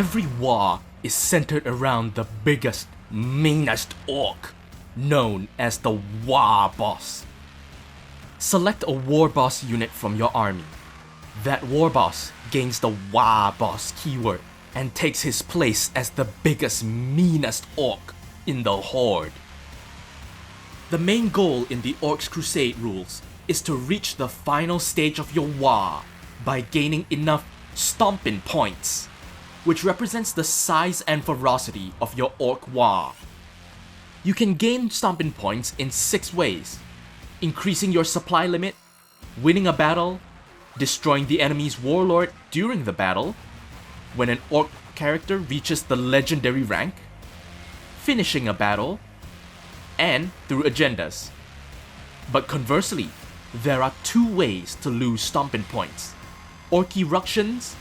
Every WAAAGH is centered around the biggest, meanest orc, known as the WAAAGH boss. Select a war boss unit from your army. That war boss gains the WAAAGH boss keyword and takes his place as the biggest, meanest orc in the horde. The main goal in the Orks Crusade rules is to reach the final stage of your WAAAGH by gaining enough stomping points, which represents the size and ferocity of your orc WAAAGH. You can gain stomping points in 6 ways: increasing your supply limit, winning a battle, destroying the enemy's warlord during the battle, when an orc character reaches the legendary rank, finishing a battle, and through agendas. But conversely, there are 2 ways to lose stomping points: Orks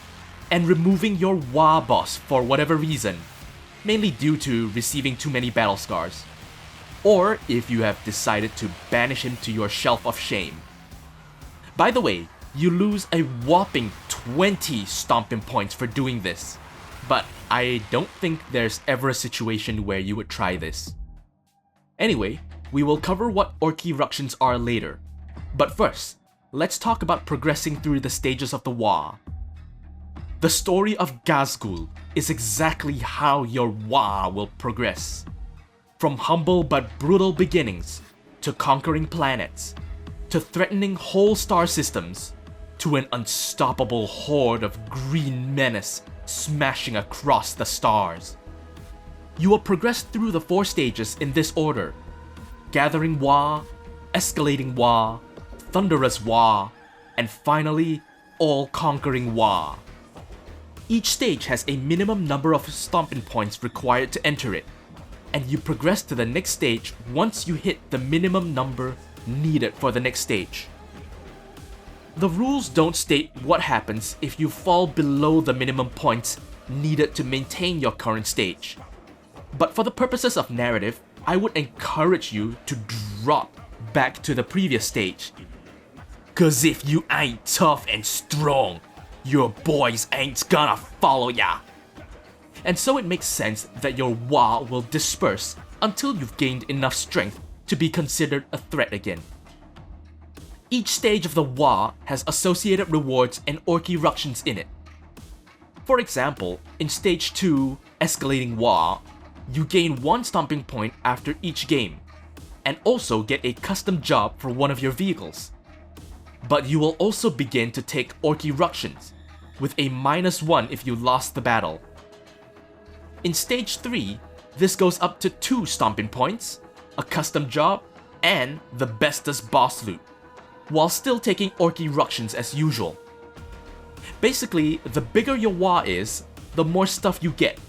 and removing your WAAAGH boss for whatever reason, mainly due to receiving too many battle scars, or if you have decided to banish him to your shelf of shame. By the way, you lose a whopping 20 stomping points for doing this, but I don't think there's ever a situation where you would try this. Anyway, we will cover what Orks are later, but first, let's talk about progressing through the stages of the WAAAGH. The story of Ghazghkull is exactly how your WAAAGH will progress. From humble but brutal beginnings, to conquering planets, to threatening whole star systems, to an unstoppable horde of green menace smashing across the stars. You will progress through the 4 stages in this order: Gathering WAAAGH, Escalating WAAAGH, Thunderous WAAAGH, and finally, All-Conquering WAAAGH. Each stage has a minimum number of stomping points required to enter it, and you progress to the next stage once you hit the minimum number needed for the next stage. The rules don't state what happens if you fall below the minimum points needed to maintain your current stage, but for the purposes of narrative, I would encourage you to drop back to the previous stage. Cause if you ain't tough and strong, your boys ain't gonna follow ya. And so it makes sense that your WAAAGH will disperse until you've gained enough strength to be considered a threat again. Each stage of the WAAAGH has associated rewards and Orks in it. For example, in Stage 2, Escalating WAAAGH, you gain 1 stomping point after each game, and also get a custom job for one of your vehicles. But you will also begin to take Orks, with a -1 if you lost the battle. In Stage 3, this goes up to 2 stomping points, a custom job, and the bestest boss loot, while still taking Orks as usual. Basically, the bigger your WAAAGH is, the more stuff you get,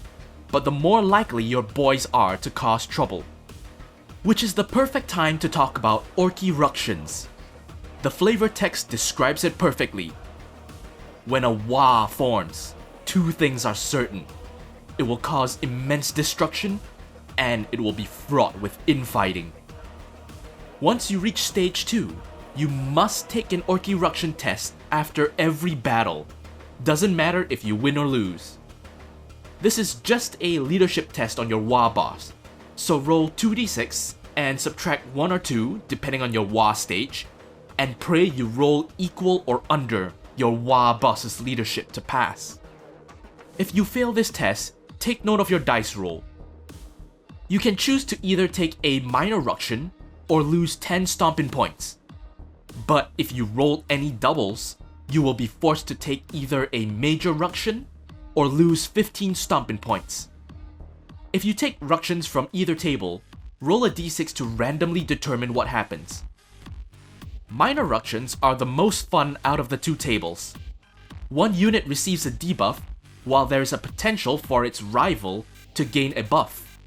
but the more likely your boys are to cause trouble. Which is the perfect time to talk about Orks. The flavor text describes it perfectly. When a WAAAGH forms, 2 things are certain. It will cause immense destruction, and it will be fraught with infighting. Once you reach Stage 2, you must take an Orks test after every battle. Doesn't matter if you win or lose. This is just a leadership test on your WAAAGH boss, so roll 2d6 and subtract 1 or 2 depending on your WAAAGH stage, and pray you roll equal or under your WAAAGH boss's leadership to pass. If you fail this test, take note of your dice roll. You can choose to either take a minor ruction or lose 10 stomping points. But if you roll any doubles, you will be forced to take either a major ruction or lose 15 stomping points. If you take ructions from either table, roll a d6 to randomly determine what happens. Minor ructions are the most fun out of the 2 tables. One unit receives a debuff, while there is a potential for its rival to gain a buff.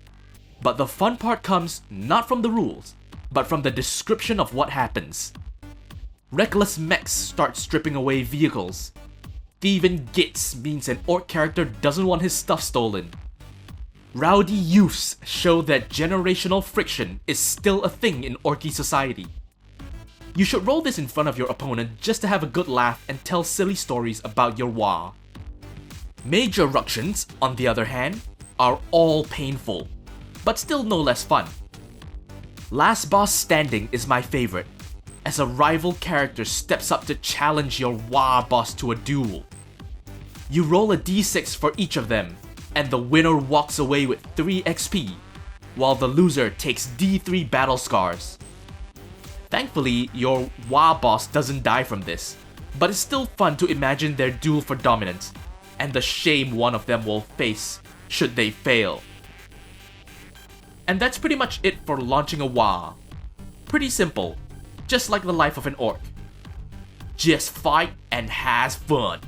But the fun part comes not from the rules, but from the description of what happens. Reckless mechs start stripping away vehicles. Thieving Gits means an orc character doesn't want his stuff stolen. Rowdy youths show that generational friction is still a thing in Orky society. You should roll this in front of your opponent just to have a good laugh and tell silly stories about your WAAAGH. Major ructions, on the other hand, are all painful, but still no less fun. Last boss standing is my favorite, as a rival character steps up to challenge your WAAAGH boss to a duel. You roll a d6 for each of them, and the winner walks away with 3 XP, while the loser takes d3 battle scars. Thankfully, your WAAAGH boss doesn't die from this, but it's still fun to imagine their duel for dominance, and the shame one of them will face should they fail. And that's pretty much it for launching a WAAAGH. Pretty simple, just like the life of an orc. Just fight and has fun.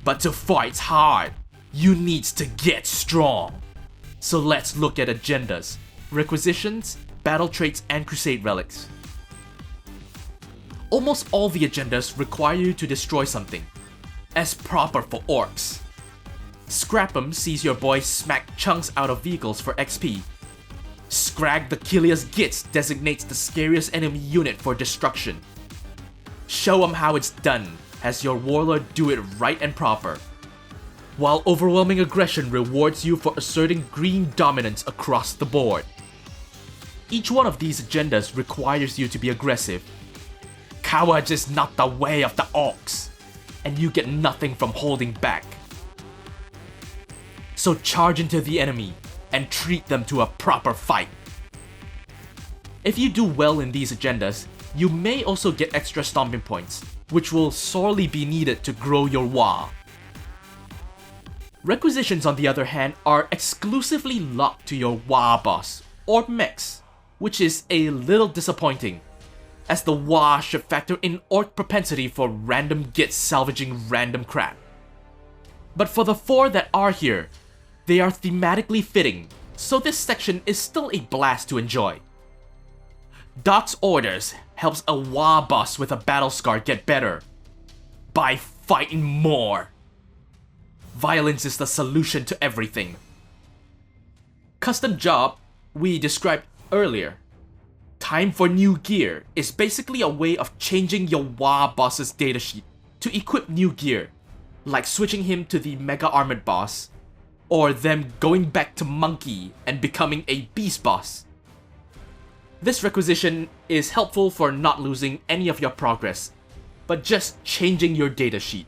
But to fight hard, you need to get strong. So let's look at agendas, requisitions, battle traits, and Crusade Relics. Almost all the agendas require you to destroy something, as proper for orcs. Scrap'em sees your boy smack chunks out of vehicles for XP. Scrag the Killia's Gits designates the scariest enemy unit for destruction. Show 'em how it's done, has your warlord do it right and proper. While overwhelming aggression rewards you for asserting green dominance across the board. Each one of these agendas requires you to be aggressive. Cowards is not the way of the orcs, and you get nothing from holding back. So charge into the enemy and treat them to a proper fight. If you do well in these agendas, you may also get extra stomping points, which will sorely be needed to grow your WAAAGH. Requisitions, on the other hand, are exclusively locked to your WAAAGH boss, or mechs, which is a little disappointing, as the WAAAGH should factor in orc propensity for random gits salvaging random crap. But for the 4 that are here, they are thematically fitting, so this section is still a blast to enjoy. Doc's Orders helps a WAAAGH boss with a battle scar get better by fighting more. Violence is the solution to everything. Custom Job, we described earlier. Time for new gear is basically a way of changing your WAAAGH boss's datasheet to equip new gear, like switching him to the Mega Armored boss, or them going back to Monkey and becoming a Beast boss. This requisition is helpful for not losing any of your progress, but just changing your datasheet.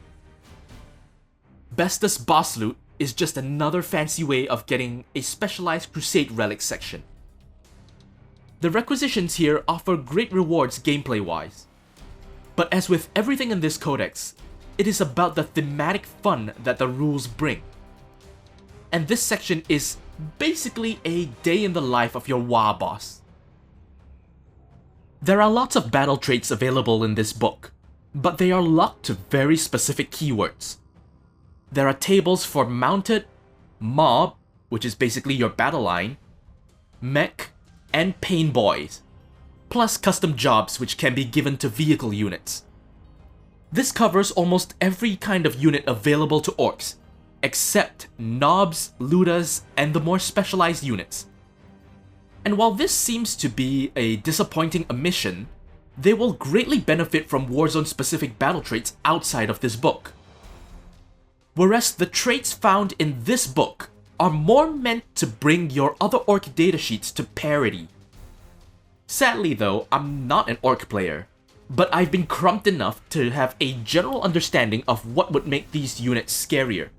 Bestest Boss Loot is just another fancy way of getting a specialized Crusade Relics section. The requisitions here offer great rewards gameplay-wise, but as with everything in this codex, it is about the thematic fun that the rules bring. And this section is basically a day in the life of your WAAAGH boss. There are lots of battle traits available in this book, but they are locked to very specific keywords. There are tables for mounted, mob, which is basically your battle line, mech, and pain boys, plus custom jobs which can be given to vehicle units. This covers almost every kind of unit available to orcs, except knobs, ludas, and the more specialized units. And while this seems to be a disappointing omission, they will greatly benefit from Warzone-specific battle traits outside of this book. Whereas the traits found in this book are more meant to bring your other orc datasheets to parity. Sadly though, I'm not an orc player, but I've been crumped enough to have a general understanding of what would make these units scarier.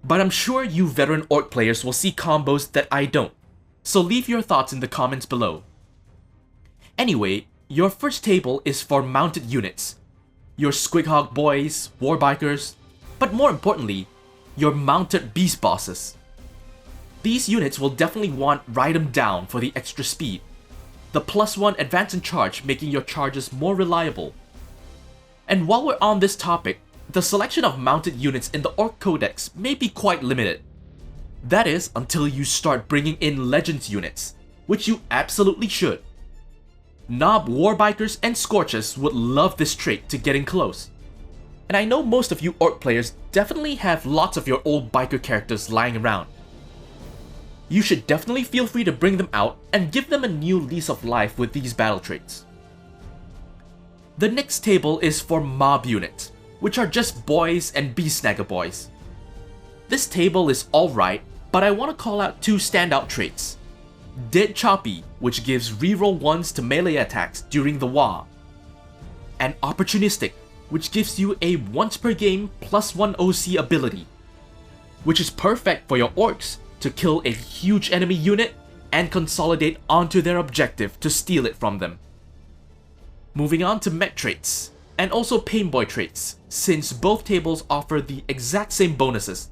But I'm sure you veteran orc players will see combos that I don't, so leave your thoughts in the comments below. Anyway, your first table is for mounted units, your Squighog boys, warbikers, but more importantly, your mounted beast bosses. These units will definitely want Ride 'em Down for the extra speed, the +1 advance and charge making your charges more reliable. And while we're on this topic, the selection of mounted units in the Orc Codex may be quite limited. That is, until you start bringing in Legends units, which you absolutely should. Knob Warbikers and Scorches would love this trait to getting close. And I know most of you Orc players definitely have lots of your old biker characters lying around. You should definitely feel free to bring them out and give them a new lease of life with these battle traits. The next table is for mob units, which are just boys and beast snagger boys, This table is alright, but I want to call out two standout traits. Dead Choppy, which gives reroll 1s to melee attacks during the WAAAGH, and Opportunistic, which gives you a once per game +1 OC ability, which is perfect for your orcs to kill a huge enemy unit and consolidate onto their objective to steal it from them. Moving on to mech traits, and also Painboy traits, since both tables offer the exact same bonuses,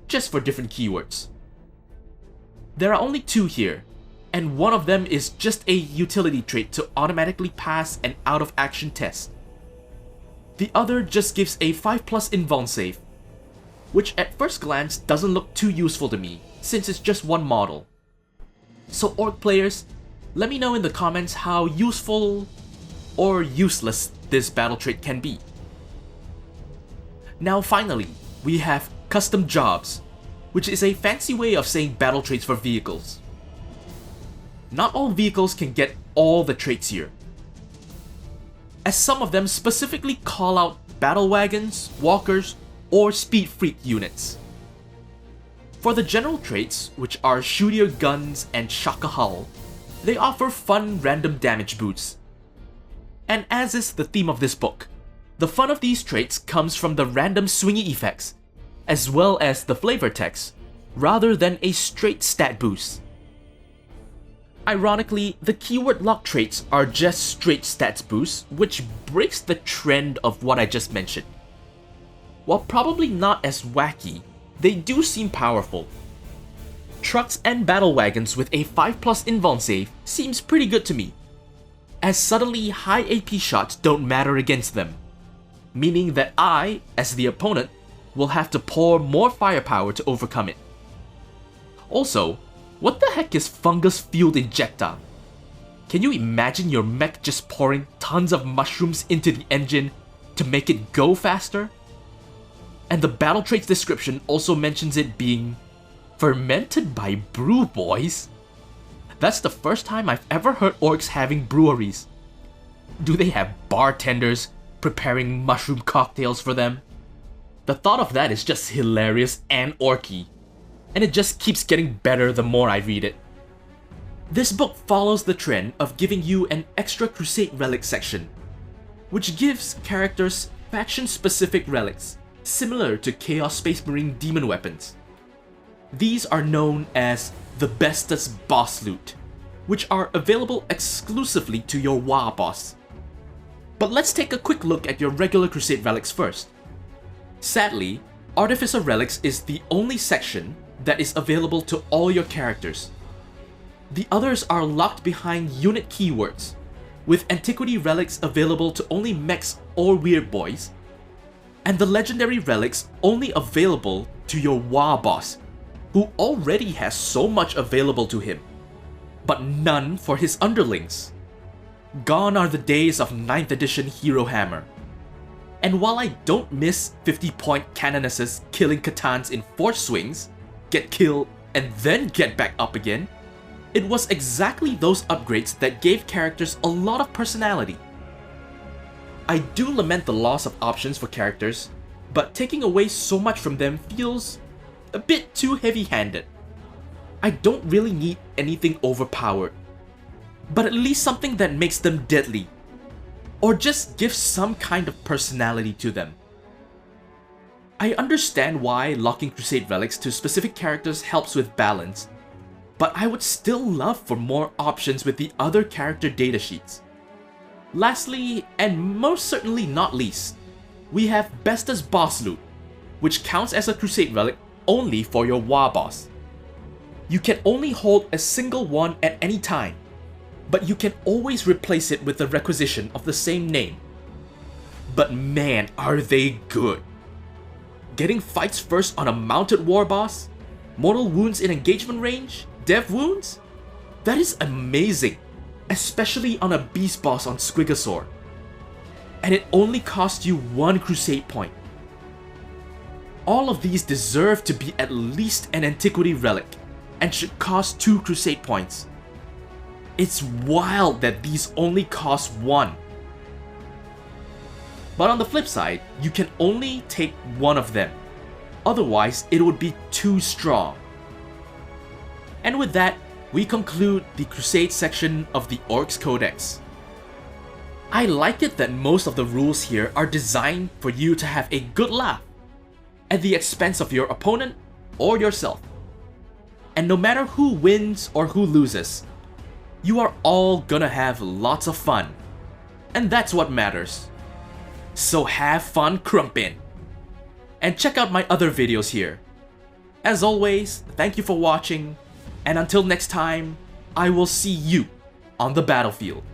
just for different keywords. There are only two here, and one of them is just a utility trait to automatically pass an out of action test. The other just gives a 5+ invuln save, which at first glance doesn't look too useful to me since it's just one model. So orc players, let me know in the comments how useful or useless this battle trait can be. Now finally, we have custom jobs, which is a fancy way of saying battle traits for vehicles. Not all vehicles can get all the traits here, as some of them specifically call out battle wagons, walkers, or speed freak units. For the general traits, which are shoot your guns and shock a hull, they offer fun random damage boosts. And as is the theme of this book, the fun of these traits comes from the random swingy effects, as well as the flavor text, rather than a straight stat boost. Ironically, the keyword lock traits are just straight stats boosts, which breaks the trend of what I just mentioned. While probably not as wacky, they do seem powerful. Trucks and battle wagons with a 5+ invuln save seems pretty good to me, as suddenly high AP shots don't matter against them, meaning that I, as the opponent, will have to pour more firepower to overcome it. Also, what the heck is fungus fueled injector? Can you imagine your mech just pouring tons of mushrooms into the engine to make it go faster? And the battle traits description also mentions it being fermented by brew boys. That's the first time I've ever heard orcs having breweries. Do they have bartenders preparing mushroom cocktails for them? The thought of that is just hilarious and orky, and it just keeps getting better the more I read it. This book follows the trend of giving you an extra Crusade Relics section, which gives characters faction-specific relics, similar to Chaos Space Marine demon weapons. These are known as the Bestest Boss Loot, which are available exclusively to your WAAAGH boss. But let's take a quick look at your regular Crusade Relics first. Sadly, Artificer Relics is the only section that is available to all your characters. The others are locked behind unit keywords, with Antiquity Relics available to only mechs or weird boys, and the Legendary Relics only available to your WAAAGH boss, who already has so much available to him, but none for his underlings. Gone are the days of 9th edition Hero Hammer. And while I don't miss 50-point canonesses killing Catans in 4 swings, get killed, and then get back up again, it was exactly those upgrades that gave characters a lot of personality. I do lament the loss of options for characters, but taking away so much from them feels a bit too heavy-handed. I don't really need anything overpowered, but at least something that makes them deadly, or just gives some kind of personality to them. I understand why locking Crusade Relics to specific characters helps with balance, but I would still love for more options with the other character datasheets. Lastly, and most certainly not least, we have Bestest Boss Loot, which counts as a Crusade Relic only for your WAAAGH boss. You can only hold a single one at any time, but you can always replace it with a requisition of the same name. But man, are they good! Getting fights first on a mounted war boss, mortal wounds in engagement range, dev wounds? That is amazing, especially on a beast boss on Squigosaur. And it only costs you 1 Crusade point. All of these deserve to be at least an Antiquity Relic, and should cost 2 Crusade points. It's wild that these only cost 1. But on the flip side, you can only take one of them. otherwise it would be too strong. And with that, we conclude the Crusade section of the Orks Codex. I like it that most of the rules here are designed for you to have a good laugh at the expense of your opponent or yourself. And no matter who wins or who loses, you are all gonna have lots of fun. And that's what matters. So have fun crumpin'. And check out my other videos here. As always, thank you for watching, and until next time, I will see you on the battlefield.